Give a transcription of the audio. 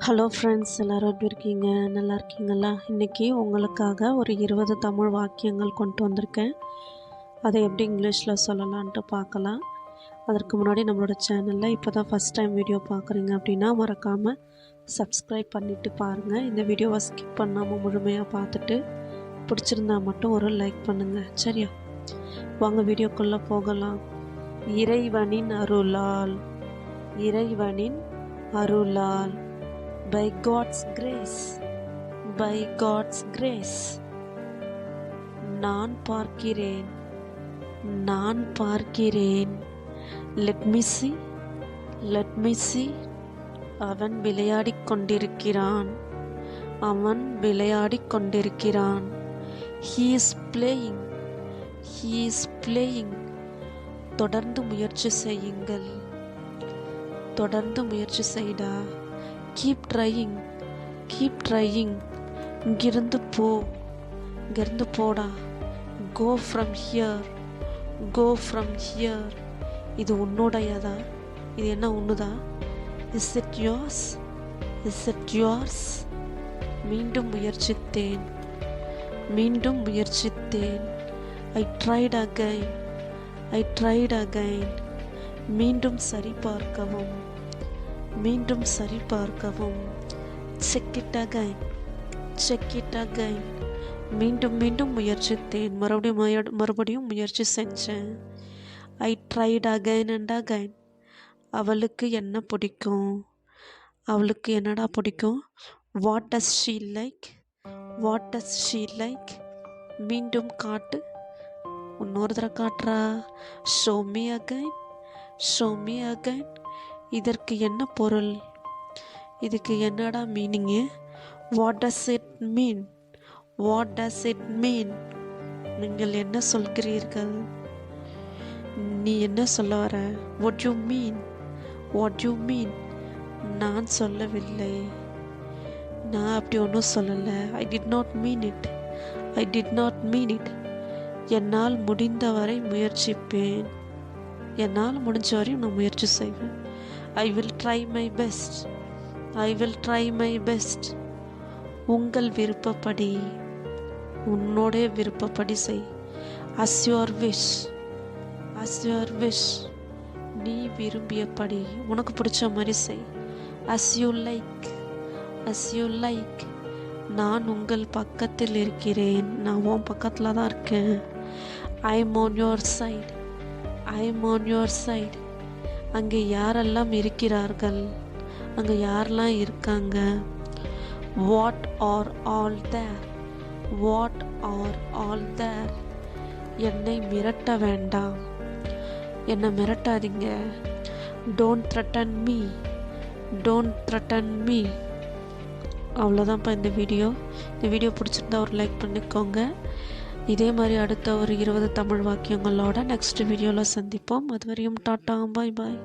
Hello friends, எல்லோரும் எப்படி இருக்கீங்க? நல்லா இருக்கீங்களா? இன்றைக்கி உங்களுக்காக ஒரு 20 தமிழ் வாக்கியங்கள் கொண்டு வந்திருக்கேன். அதை எப்படி இங்கிலீஷில் சொல்லலான்ட்டு பார்க்கலாம். அதற்கு முன்னாடி நம்மளோட சேனலில் இப்போ தான் ஃபஸ்ட் டைம் வீடியோ பார்க்குறீங்க அப்படின்னா மறக்காமல் சப்ஸ்கிரைப் பண்ணிவிட்டு பாருங்கள். இந்த வீடியோவை ஸ்கிப் பண்ணாமல் முழுமையாக பார்த்துட்டு பிடிச்சிருந்தா மட்டும் ஒரு லைக் பண்ணுங்கள், சரியா? வாங்க வீடியோக்குள்ளே போகலாம். இறைவனின் அருளால், இறைவனின் அருளால், by God's grace, by God's grace. நான் பார்க்கிறேன், நான் பார்க்கிறேன். let me see, let me see. அவன் விளையாடிக் கொண்டிருக்கிறான், அவன் விளையாடிக் கொண்டிருக்கிறான். he is playing, he is playing. தொடர்ந்து முயற்சி செய்யுங்கள், தொடர்ந்து முயற்சி செய்டா. Keep trying, keep trying. இங்கிருந்து போ, இங்கிருந்து போடா. Go from here, go from here. இது உன்னுடையதா? இது என்ன உன்னுதா? Is it yours, is it yours? மீண்டும் முயற்சித்தேன், மீண்டும் முயற்சித்தேன். I tried again, I tried again. மீண்டும் சரிபார்க்கவும், மீண்டும் சரிபார்க்கவும். Check it again, check it again. மீண்டும் மீண்டும் முயற்சித்தேன், மறுபடியும் முயற்சி செஞ்சேன். I tried again and again. அவளுக்கு என்ன பிடிக்கும்? அவளுக்கு என்னடா பிடிக்கும்? What does she like, what does she like? மீண்டும் காட்டு. இன்னொரு தடவை காட்டுறா. Show me again, show me again. இதற்கு என்ன பொருள்? இதுக்கு என்னடா meaning? What does it mean, what does it mean? நீங்கள் என்ன சொல்கிறீர்கள்? நீ என்ன சொல்ல வர? What you mean, what you mean? நான் சொல்லவில்லை, நான் அப்படி ஒன்றும் சொல்லலை. I did not mean it, I did not mean it. என்னால் முடிந்தவரை முயற்சிப்பேன், என்னால் முடிஞ்ச வரையும் நான் முயற்சி செய்வேன். I will try my best, I will try my best. உங்கள் விருப்பப்படி, உன்னோடைய விருப்பப்படி செய். as your wish, as your wish. நீ விரும்பியபடி, உனக்கு பிடிச்ச மாதிரி செய். as you like, as you like. நான் உங்கள் பக்கத்தில் இருக்கிறேன், நான் உன் பக்கத்தில் தான் இருக்கேன். I am on your side, I am on your side. அங்கே யாரெல்லாம் இருக்கிறார்கள்? அங்கே யாரெல்லாம் இருக்காங்க? What are all there, what are all there. என்னை மிரட்ட வேண்டாம், என்னை மிரட்டாதீங்க. Don't threaten me, don't threaten me. அவ்வளோதான்ப்பா இந்த வீடியோ. இந்த வீடியோ பிடிச்சிருந்தா ஒரு லைக் பண்ணிக்கோங்க. இதே மாதிரி அடுத்த ஒரு 20 தமிழ் வாக்கியங்களோட நெக்ஸ்ட் வீடியோவில் சந்திப்போம். அது வரையும் டாட்டா, பாய் பாய்.